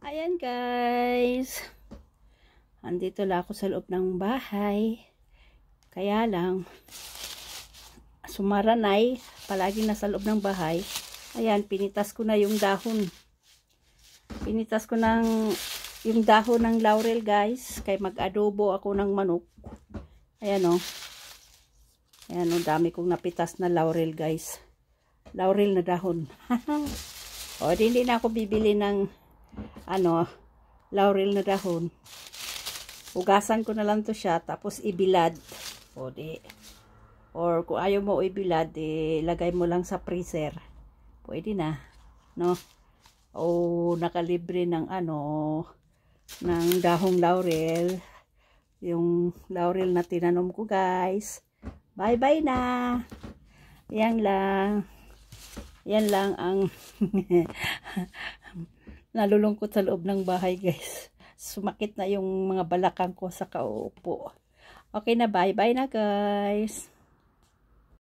Ayan guys, andito lang ako sa loob ng bahay. Kaya lang sumaranay, palagi nasa loob ng bahay. Ayan, pinitas ko na yung dahon. Pinitas ko yung dahon ng laurel guys, kay mag-adobo ako ng manok. Ayan o. Ayan o, dami kong napitas na laurel guys. Laurel na dahon. O, hindi na ako bibili ng laurel na dahon. Hugasan ko na lang to siya, tapos ibilad. O, or kung ayaw mo ibilad, lagay mo lang sa freezer. Pwede na, no? O, nakalibre ng ng dahong laurel. Yung laurel na tinanom ko, guys. Bye-bye na. Yan lang ang nalulungkot sa loob ng bahay, guys. Sumakit na yung mga balakang ko sa kauupo. Okay na, bye-bye na, guys.